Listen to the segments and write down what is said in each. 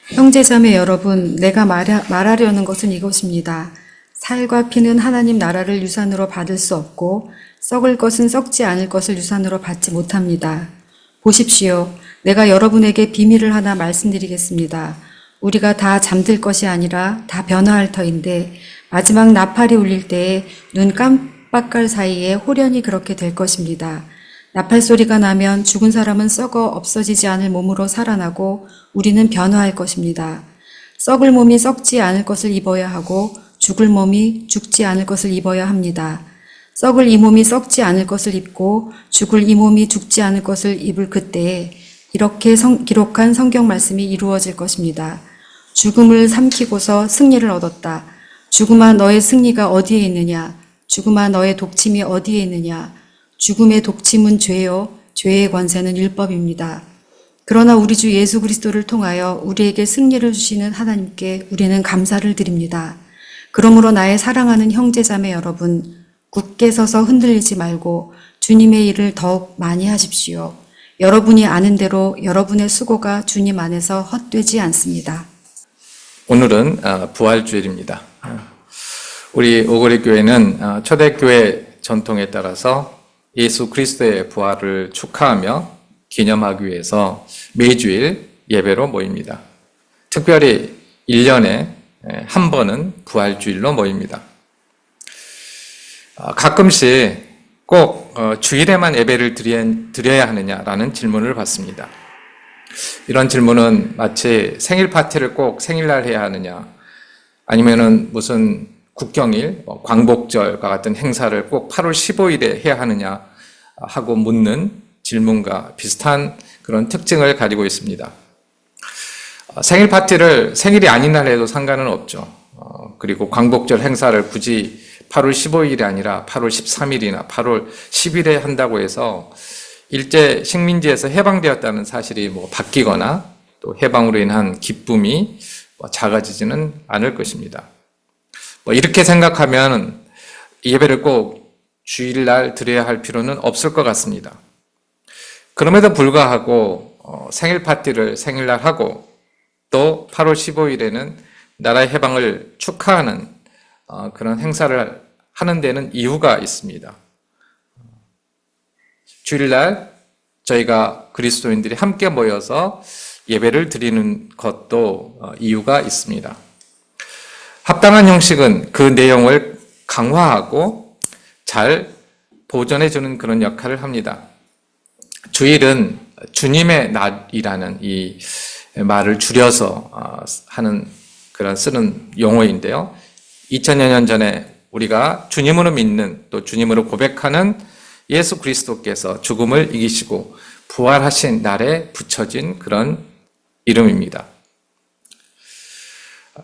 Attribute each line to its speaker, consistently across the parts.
Speaker 1: 형제자매 여러분, 내가 말하려는 것은 이것입니다. 살과 피는 하나님 나라를 유산으로 받을 수 없고 썩을 것은 썩지 않을 것을 유산으로 받지 못합니다. 보십시오. 내가 여러분에게 비밀을 하나 말씀드리겠습니다. 우리가 다 잠들 것이 아니라 다 변화할 터인데 마지막 나팔이 울릴 때에 눈 깜빡할 사이에 홀연히 그렇게 될 것입니다. 나팔 소리가 나면 죽은 사람은 썩어 없어지지 않을 몸으로 살아나고 우리는 변화할 것입니다. 썩을 몸이 썩지 않을 것을 입어야 하고 죽을 몸이 죽지 않을 것을 입어야 합니다. 썩을 이 몸이 썩지 않을 것을 입고 죽을 이 몸이 죽지 않을 것을 입을 그때에 이렇게 기록한 성경 말씀이 이루어질 것입니다. 죽음을 삼키고서 승리를 얻었다. 죽음아 너의 승리가 어디에 있느냐? 죽음아 너의 독침이 어디에 있느냐? 죽음의 독침은 죄요, 죄의 권세는 율법입니다. 그러나 우리 주 예수 그리스도를 통하여 우리에게 승리를 주시는 하나님께 우리는 감사를 드립니다. 그러므로 나의 사랑하는 형제자매 여러분, 굳게 서서 흔들리지 말고 주님의 일을 더욱 많이 하십시오. 여러분이 아는 대로 여러분의 수고가 주님 안에서 헛되지 않습니다.
Speaker 2: 오늘은 부활주일입니다. 우리 오거리 교회는 초대교회 전통에 따라서 예수 그리스도의 부활을 축하하며 기념하기 위해서 매주일 예배로 모입니다. 특별히 1년에 한 번은 부활주일로 모입니다. 가끔씩 꼭 주일에만 예배를 드려야 하느냐라는 질문을 받습니다. 이런 질문은 마치 생일 파티를 꼭 생일날 해야 하느냐, 아니면은 무슨 국경일, 광복절과 같은 행사를 꼭 8월 15일에 해야 하느냐 하고 묻는 질문과 비슷한 그런 특징을 가지고 있습니다. 생일 파티를 생일이 아닌 날 해도 상관은 없죠. 그리고 광복절 행사를 굳이 8월 15일이 아니라 8월 13일이나 8월 10일에 한다고 해서 일제 식민지에서 해방되었다는 사실이 바뀌거나 또 해방으로 인한 기쁨이 작아지지는 않을 것입니다. 이렇게 생각하면 예배를 꼭 주일날 드려야 할 필요는 없을 것 같습니다. 그럼에도 불구하고 생일 파티를 생일날 하고 또 8월 15일에는 나라의 해방을 축하하는 그런 행사를 하는 데는 이유가 있습니다. 주일날 저희가 그리스도인들이 함께 모여서 예배를 드리는 것도 이유가 있습니다. 합당한 형식은 그 내용을 강화하고 잘 보존해주는 그런 역할을 합니다. 주일은 주님의 날이라는 이 말을 줄여서 쓰는 용어인데요. 2000여 년 전에 우리가 주님으로 믿는 또 주님으로 고백하는 예수 그리스도께서 죽음을 이기시고 부활하신 날에 붙여진 그런 이름입니다.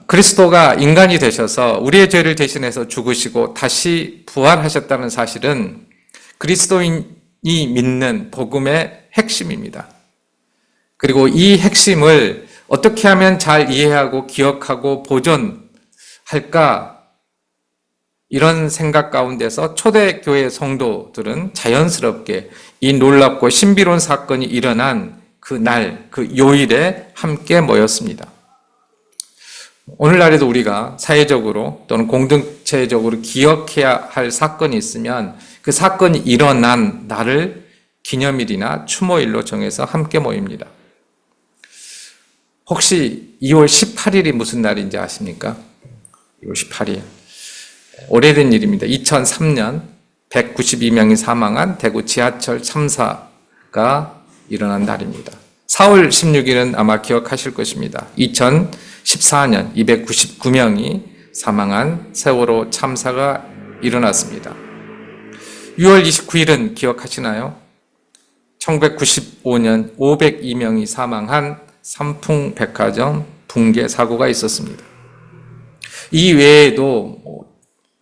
Speaker 2: 그리스도가 인간이 되셔서 우리의 죄를 대신해서 죽으시고 다시 부활하셨다는 사실은 그리스도인이 믿는 복음의 핵심입니다. 그리고 이 핵심을 어떻게 하면 잘 이해하고 기억하고 보존할까? 이런 생각 가운데서 초대교회 성도들은 자연스럽게 이 놀랍고 신비로운 사건이 일어난 그 날, 그 요일에 함께 모였습니다. 오늘날에도 우리가 사회적으로 또는 공동체적으로 기억해야 할 사건이 있으면 그 사건이 일어난 날을 기념일이나 추모일로 정해서 함께 모입니다. 혹시 2월 18일이 무슨 날인지 아십니까? 2월 18일. 오래된 일입니다. 2003년 192명이 사망한 대구 지하철 참사가 일어난 날입니다. 4월 16일은 아마 기억하실 것입니다. 2014년 299명이 사망한 세월호 참사가 일어났습니다. 6월 29일은 기억하시나요? 1995년 502명이 사망한 삼풍백화점 붕괴 사고가 있었습니다. 이 외에도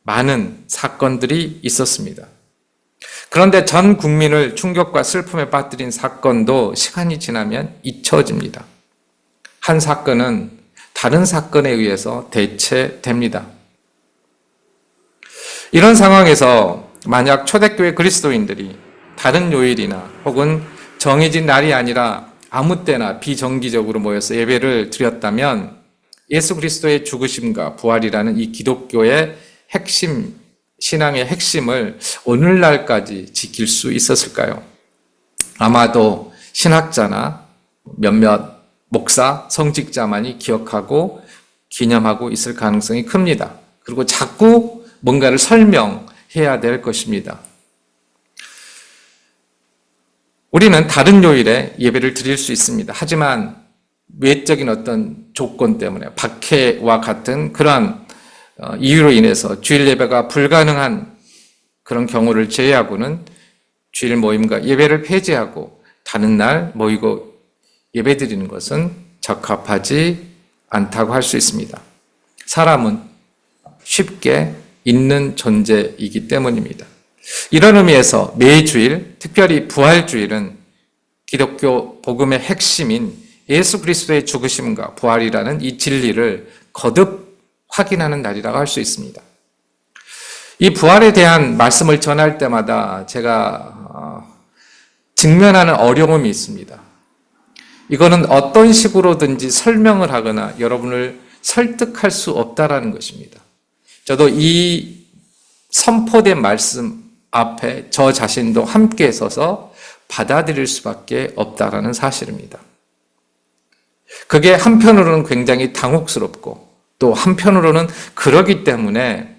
Speaker 2: 많은 사건들이 있었습니다. 그런데 전 국민을 충격과 슬픔에 빠뜨린 사건도 시간이 지나면 잊혀집니다. 한 사건은 다른 사건에 의해서 대체됩니다. 이런 상황에서 만약 초대교회 그리스도인들이 다른 요일이나 혹은 정해진 날이 아니라 아무 때나 비정기적으로 모여서 예배를 드렸다면 예수 그리스도의 죽으심과 부활이라는 이 기독교의 핵심, 신앙의 핵심을 오늘날까지 지킬 수 있었을까요? 아마도 신학자나 몇몇 목사, 성직자만이 기억하고 기념하고 있을 가능성이 큽니다. 그리고 자꾸 뭔가를 설명해야 될 것입니다. 우리는 다른 요일에 예배를 드릴 수 있습니다. 하지만 외적인 어떤 조건 때문에 박해와 같은 그러한 이유로 인해서 주일 예배가 불가능한 그런 경우를 제외하고는 주일 모임과 예배를 폐지하고 다른 날 모이고 예배 드리는 것은 적합하지 않다고 할 수 있습니다. 사람은 쉽게 잊는 존재이기 때문입니다. 이런 의미에서 매주일, 특별히 부활주일은 기독교 복음의 핵심인 예수 그리스도의 죽으심과 부활이라는 이 진리를 거듭 확인하는 날이라고 할 수 있습니다. 이 부활에 대한 말씀을 전할 때마다 제가 직면하는 어려움이 있습니다. 이거는 어떤 식으로든지 설명을 하거나 여러분을 설득할 수 없다라는 것입니다. 저도 이 선포된 말씀 앞에 저 자신도 함께 서서 받아들일 수밖에 없다라는 사실입니다. 그게 한편으로는 굉장히 당혹스럽고 또 한편으로는 그러기 때문에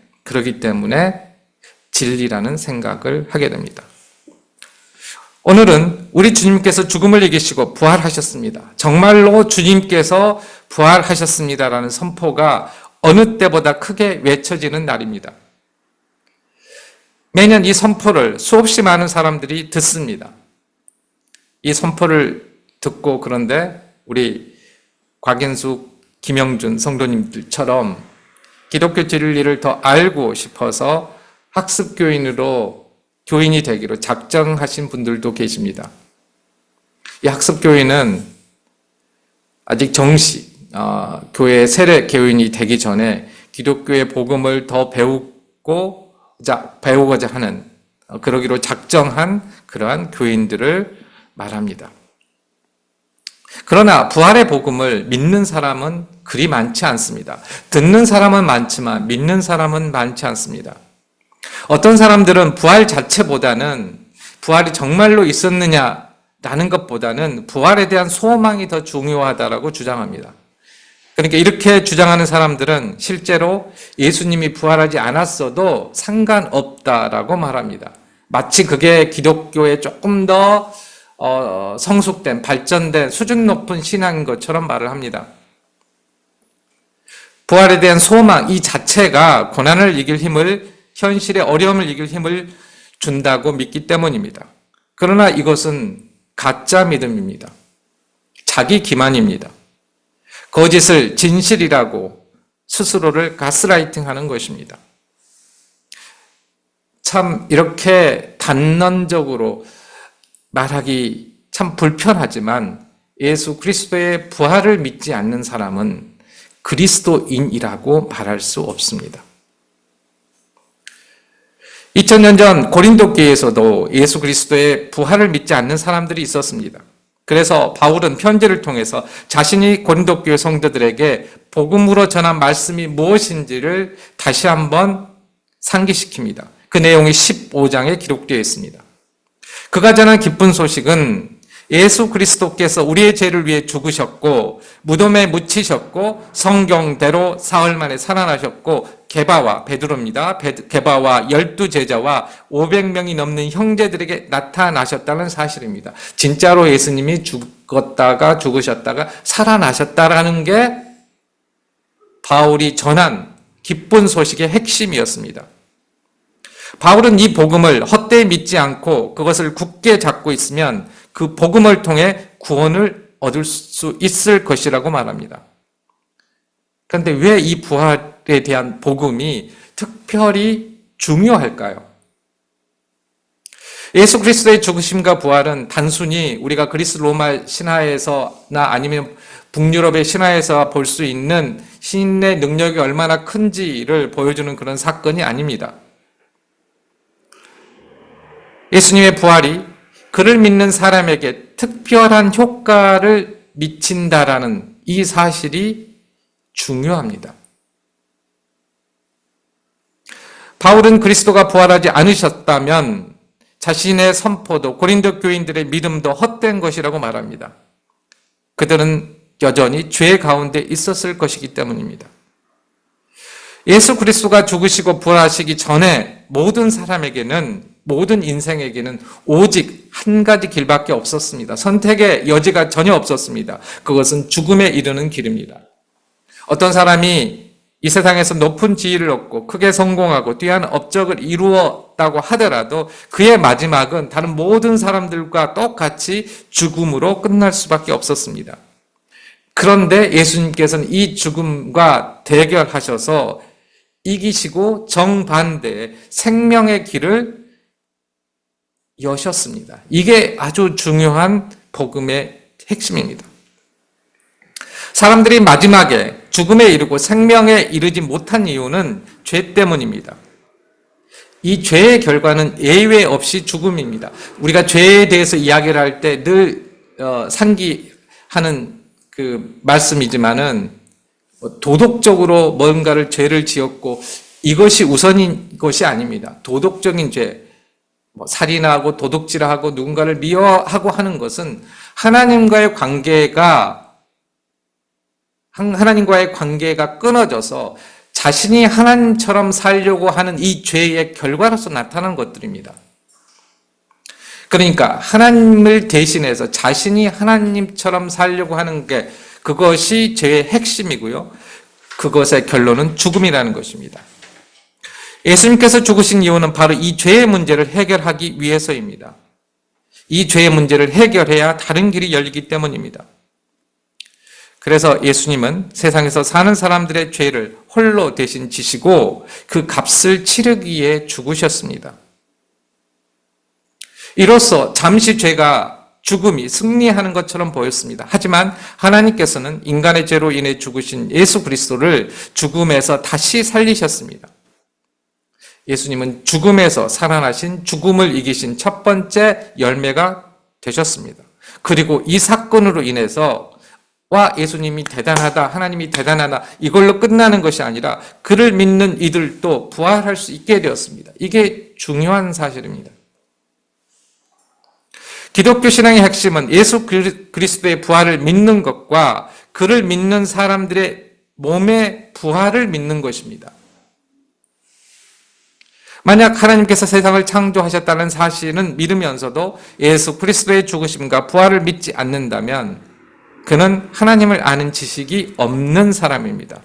Speaker 2: 진리라는 생각을 하게 됩니다. 오늘은 우리 주님께서 죽음을 이기시고 부활하셨습니다. 정말로 주님께서 부활하셨습니다라는 선포가 어느 때보다 크게 외쳐지는 날입니다. 매년 이 선포를 수없이 많은 사람들이 듣습니다. 이 선포를 듣고 그런데 우리 곽인숙, 김영준 성도님들처럼 기독교 진리를 더 알고 싶어서 학습교인으로 교인이 되기로 작정하신 분들도 계십니다. 이 학습교인은 아직 정식 교회 세례 교인이 되기 전에 기독교의 복음을 더 배우고자 하는 그러기로 작정한 그러한 교인들을 말합니다. 그러나 부활의 복음을 믿는 사람은 그리 많지 않습니다. 듣는 사람은 많지만 믿는 사람은 많지 않습니다. 어떤 사람들은 부활 자체보다는 부활이 정말로 있었느냐라는 것보다는 부활에 대한 소망이 더 중요하다라고 주장합니다. 그러니까 이렇게 주장하는 사람들은 실제로 예수님이 부활하지 않았어도 상관없다라고 말합니다. 마치 그게 기독교에 조금 더 성숙된, 발전된, 수준 높은 신앙인 것처럼 말을 합니다. 부활에 대한 소망, 이 자체가 고난을 이길 힘을, 현실의 어려움을 이길 힘을 준다고 믿기 때문입니다. 그러나 이것은 가짜 믿음입니다. 자기 기만입니다. 거짓을 진실이라고 스스로를 가스라이팅하는 것입니다. 참 이렇게 단론적으로 말하기 참 불편하지만 예수 그리스도의 부활을 믿지 않는 사람은 그리스도인이라고 말할 수 없습니다. 2000년 전 고린도 교회에서도 예수 그리스도의 부활을 믿지 않는 사람들이 있었습니다. 그래서 바울은 편지를 통해서 자신이 고린도 교회 성도들에게 복음으로 전한 말씀이 무엇인지를 다시 한번 상기시킵니다. 그 내용이 15장에 기록되어 있습니다. 그가 전한 기쁜 소식은 예수 그리스도께서 우리의 죄를 위해 죽으셨고 무덤에 묻히셨고 성경대로 사흘 만에 살아나셨고 게바와 베드로입니다. 게바와 12제자와 500명이 넘는 형제들에게 나타나셨다는 사실입니다. 진짜로 예수님이 죽었다가 죽으셨다가 살아나셨다라는 게 바울이 전한 기쁜 소식의 핵심이었습니다. 바울은 이 복음을 헛되이 믿지 않고 그것을 굳게 잡고 있으면 그 복음을 통해 구원을 얻을 수 있을 것이라고 말합니다. 그런데 왜 이 부활에 대한 복음이 특별히 중요할까요? 예수 그리스도의 죽으심과 부활은 단순히 우리가 그리스 로마 신화에서나 아니면 북유럽의 신화에서 볼 수 있는 신의 능력이 얼마나 큰지를 보여주는 그런 사건이 아닙니다. 예수님의 부활이 그를 믿는 사람에게 특별한 효과를 미친다라는 이 사실이 중요합니다. 바울은 그리스도가 부활하지 않으셨다면 자신의 선포도 고린도 교인들의 믿음도 헛된 것이라고 말합니다. 그들은 여전히 죄 가운데 있었을 것이기 때문입니다. 예수 그리스도가 죽으시고 부활하시기 전에 모든 사람에게는, 모든 인생에게는 오직 한 가지 길밖에 없었습니다. 선택의 여지가 전혀 없었습니다. 그것은 죽음에 이르는 길입니다. 어떤 사람이 이 세상에서 높은 지위를 얻고 크게 성공하고 뛰어난 업적을 이루었다고 하더라도 그의 마지막은 다른 모든 사람들과 똑같이 죽음으로 끝날 수밖에 없었습니다. 그런데 예수님께서는 이 죽음과 대결하셔서 이기시고 정반대의 생명의 길을 여셨습니다. 이게 아주 중요한 복음의 핵심입니다. 사람들이 마지막에 죽음에 이르고 생명에 이르지 못한 이유는 죄 때문입니다. 이 죄의 결과는 예외 없이 죽음입니다. 우리가 죄에 대해서 이야기를 할 때 늘 상기하는 그 말씀이지만은 도덕적으로 뭔가를 죄를 지었고 이것이 우선인 것이 아닙니다. 도덕적인 죄, 살인하고 도둑질하고 누군가를 미워하고 하는 것은 하나님과의 관계가 끊어져서 자신이 하나님처럼 살려고 하는 이 죄의 결과로서 나타나는 것들입니다. 그러니까 하나님을 대신해서 자신이 하나님처럼 살려고 하는 게 그것이 죄의 핵심이고요. 그것의 결론은 죽음이라는 것입니다. 예수님께서 죽으신 이유는 바로 이 죄의 문제를 해결하기 위해서입니다. 이 죄의 문제를 해결해야 다른 길이 열리기 때문입니다. 그래서 예수님은 세상에서 사는 사람들의 죄를 홀로 대신 지시고 그 값을 치르기 위해 죽으셨습니다. 이로써 잠시 죽음이 승리하는 것처럼 보였습니다. 하지만 하나님께서는 인간의 죄로 인해 죽으신 예수 그리스도를 죽음에서 다시 살리셨습니다. 예수님은 죽음에서 살아나신, 죽음을 이기신 첫 번째 열매가 되셨습니다. 그리고 이 사건으로 인해서 예수님이 대단하다, 하나님이 대단하다, 이걸로 끝나는 것이 아니라 그를 믿는 이들도 부활할 수 있게 되었습니다. 이게 중요한 사실입니다. 기독교 신앙의 핵심은 예수 그리스도의 부활을 믿는 것과 그를 믿는 사람들의 몸의 부활을 믿는 것입니다. 만약 하나님께서 세상을 창조하셨다는 사실은 믿으면서도 예수 그리스도의 죽으심과 부활을 믿지 않는다면 그는 하나님을 아는 지식이 없는 사람입니다.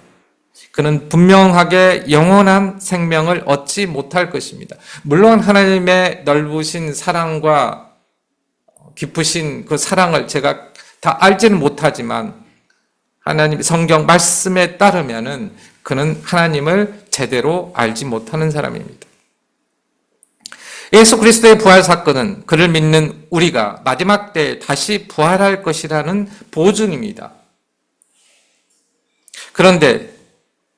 Speaker 2: 그는 분명하게 영원한 생명을 얻지 못할 것입니다. 물론 하나님의 넓으신 사랑과 깊으신 그 사랑을 제가 다 알지는 못하지만 하나님 성경 말씀에 따르면은 그는 하나님을 제대로 알지 못하는 사람입니다. 예수 그리스도의 부활 사건은 그를 믿는 우리가 마지막 때에 다시 부활할 것이라는 보증입니다. 그런데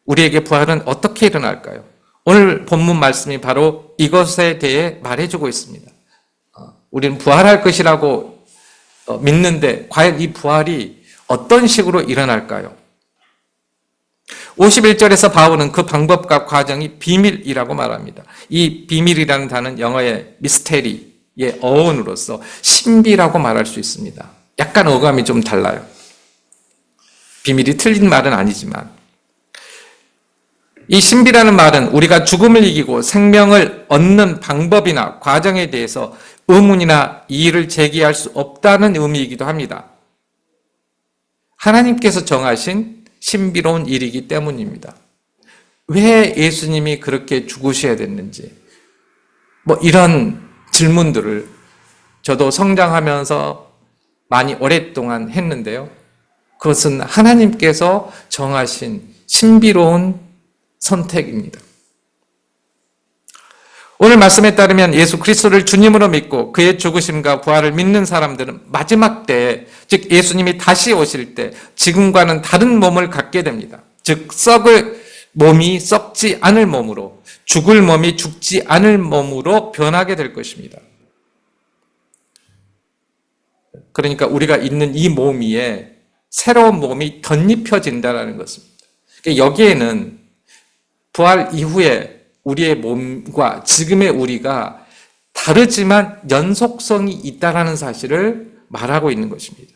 Speaker 2: 우리에게 부활은 어떻게 일어날까요? 오늘 본문 말씀이 바로 이것에 대해 말해주고 있습니다. 우리는 부활할 것이라고 믿는데 과연 이 부활이 어떤 식으로 일어날까요? 51절에서 바울은 그 방법과 과정이 비밀이라고 말합니다. 이 비밀이라는 단어는 영어의 미스테리의 어원으로서 신비라고 말할 수 있습니다. 약간 어감이 좀 달라요. 비밀이 틀린 말은 아니지만 이 신비라는 말은 우리가 죽음을 이기고 생명을 얻는 방법이나 과정에 대해서 의문이나 이의를 제기할 수 없다는 의미이기도 합니다. 하나님께서 정하신 신비로운 일이기 때문입니다. 왜 예수님이 그렇게 죽으셔야 됐는지, 이런 질문들을 저도 성장하면서 많이 오랫동안 했는데요. 그것은 하나님께서 정하신 신비로운 선택입니다. 오늘 말씀에 따르면 예수 그리스도를 주님으로 믿고 그의 죽으심과 부활을 믿는 사람들은 마지막 때에, 즉 예수님이 다시 오실 때 지금과는 다른 몸을 갖게 됩니다. 즉 몸이 썩지 않을 몸으로, 죽을 몸이 죽지 않을 몸으로 변하게 될 것입니다. 그러니까 우리가 있는 이 몸 위에 새로운 몸이 덧입혀진다는 것입니다. 그러니까 여기에는 부활 이후에 우리의 몸과 지금의 우리가 다르지만 연속성이 있다는 사실을 말하고 있는 것입니다.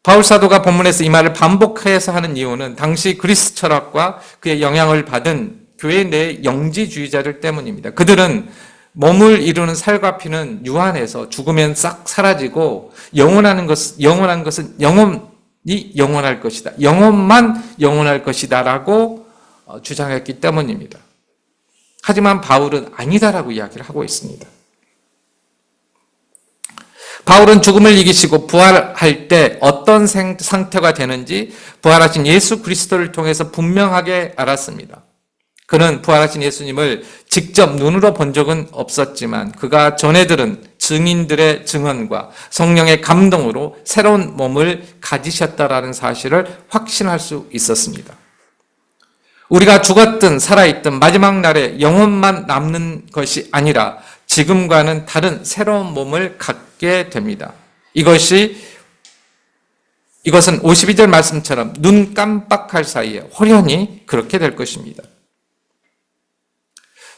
Speaker 2: 바울 사도가 본문에서 이 말을 반복해서 하는 이유는 당시 그리스 철학과 그의 영향을 받은 교회 내 영지주의자들 때문입니다. 그들은 몸을 이루는 살과 피는 유한해서 죽으면 싹 사라지고 영원한 것은 영원히 영원할 것이다. 영원만 영원할 것이다라고 주장했기 때문입니다. 하지만 바울은 아니다라고 이야기를 하고 있습니다. 바울은 죽음을 이기시고 부활할 때 어떤 상태가 되는지 부활하신 예수 그리스도를 통해서 분명하게 알았습니다. 그는 부활하신 예수님을 직접 눈으로 본 적은 없었지만 그가 전해 들은 증인들의 증언과 성령의 감동으로 새로운 몸을 가지셨다라는 사실을 확신할 수 있었습니다. 우리가 죽었든 살아있든 마지막 날에 영혼만 남는 것이 아니라 지금과는 다른 새로운 몸을 갖게 됩니다. 이것은 52절 말씀처럼 눈 깜빡할 사이에 호련히 그렇게 될 것입니다.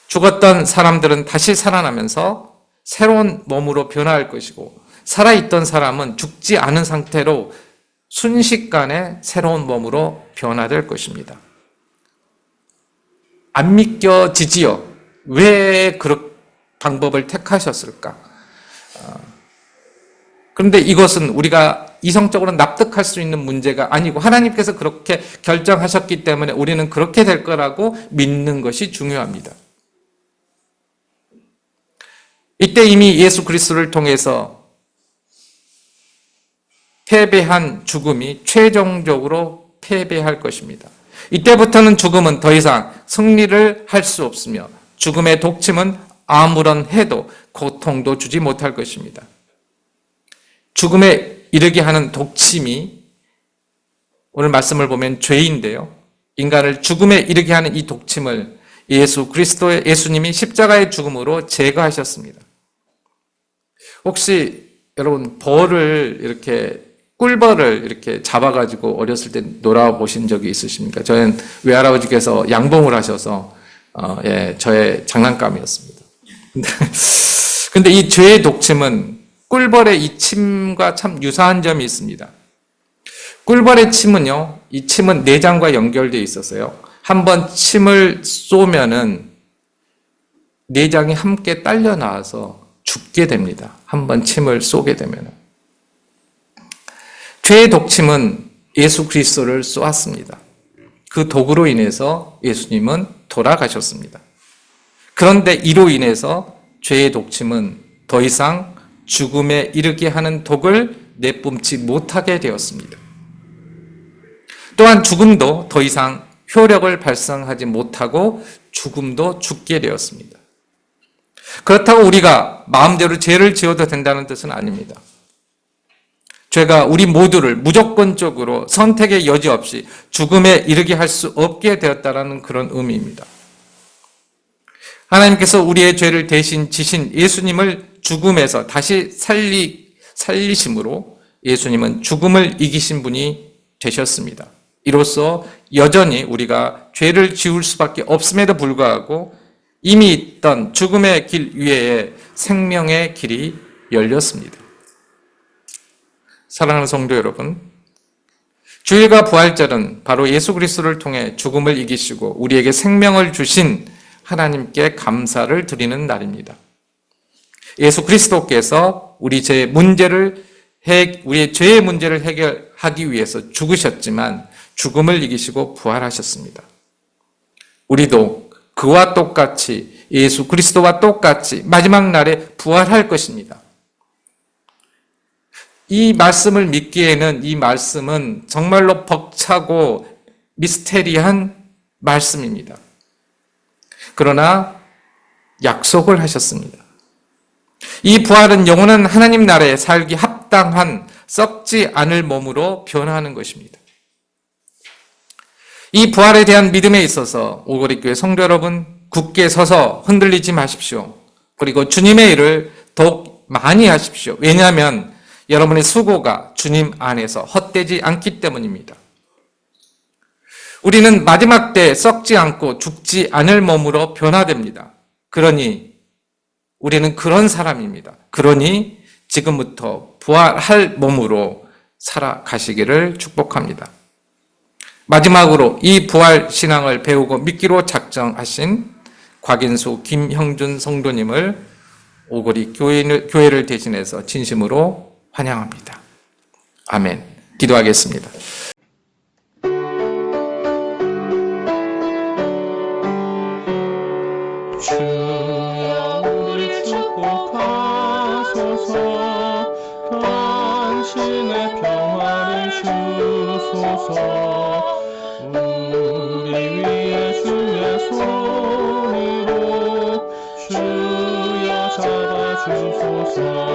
Speaker 2: 죽었던 사람들은 다시 살아나면서 새로운 몸으로 변화할 것이고 살아있던 사람은 죽지 않은 상태로 순식간에 새로운 몸으로 변화될 것입니다. 안 믿겨지지요? 왜 그런 방법을 택하셨을까? 그런데 이것은 우리가 이성적으로 납득할 수 있는 문제가 아니고 하나님께서 그렇게 결정하셨기 때문에 우리는 그렇게 될 거라고 믿는 것이 중요합니다. 이때 이미 예수 그리스도를 통해서 패배한 죽음이 최종적으로 패배할 것입니다. 이때부터는 죽음은 더 이상 승리를 할 수 없으며 죽음의 독침은 아무런 해도 고통도 주지 못할 것입니다. 죽음에 이르게 하는 독침이 오늘 말씀을 보면 죄인데요. 인간을 죽음에 이르게 하는 이 독침을 예수님이 십자가의 죽음으로 제거하셨습니다. 혹시 여러분 꿀벌을 이렇게 잡아가지고 어렸을 때 놀아보신 적이 있으십니까? 저는 외할아버지께서 양봉을 하셔서 저의 장난감이었습니다. 근데 이 죄의 독침은 꿀벌의 이 침과 참 유사한 점이 있습니다. 꿀벌의 침은요, 이 침은 내장과 연결되어 있었어요. 한번 침을 쏘면은 내장이 함께 딸려 나와서 죽게 됩니다. 한번 침을 쏘게 되면. 죄의 독침은 예수 그리스도를 쏘았습니다. 그 독으로 인해서 예수님은 돌아가셨습니다. 그런데 이로 인해서 죄의 독침은 더 이상 죽음에 이르게 하는 독을 내뿜지 못하게 되었습니다. 또한 죽음도 더 이상 효력을 발생하지 못하고 죽음도 죽게 되었습니다. 그렇다고 우리가 마음대로 죄를 지어도 된다는 뜻은 아닙니다. 죄가 우리 모두를 무조건적으로 선택의 여지 없이 죽음에 이르게 할 수 없게 되었다는 그런 의미입니다. 하나님께서 우리의 죄를 대신 지신 예수님을 죽음에서 다시 살리심으로 예수님은 죽음을 이기신 분이 되셨습니다. 이로써 여전히 우리가 죄를 지을 수밖에 없음에도 불구하고 이미 있던 죽음의 길 위에 생명의 길이 열렸습니다. 사랑하는 성도 여러분, 주일과 부활절은 바로 예수 그리스도를 통해 죽음을 이기시고 우리에게 생명을 주신 하나님께 감사를 드리는 날입니다. 예수 그리스도께서 우리의 죄의 문제를 해결하기 위해서 죽으셨지만 죽음을 이기시고 부활하셨습니다. 우리도 그와 똑같이 예수 그리스도와 똑같이 마지막 날에 부활할 것입니다. 이 말씀을 믿기에는 이 말씀은 정말로 벅차고 미스테리한 말씀입니다. 그러나 약속을 하셨습니다. 이 부활은 영원한 하나님 나라에 살기 합당한 썩지 않을 몸으로 변화하는 것입니다. 이 부활에 대한 믿음에 있어서 오거리교회 성도 여러분, 굳게 서서 흔들리지 마십시오. 그리고 주님의 일을 더욱 많이 하십시오. 왜냐하면 여러분의 수고가 주님 안에서 헛되지 않기 때문입니다. 우리는 마지막 때 썩지 않고 죽지 않을 몸으로 변화됩니다. 그러니 우리는 그런 사람입니다. 그러니 지금부터 부활할 몸으로 살아가시기를 축복합니다. 마지막으로 이 부활 신앙을 배우고 믿기로 작정하신 곽인수 김형준 성도님을 오거리 교회를 대신해서 진심으로 환영합니다. 아멘. 기도하겠습니다.
Speaker 3: 주여 우리 축복하소서. 당신의 평화를 주소서. 우리 위에 주의 손으로 주여 잡아주소서.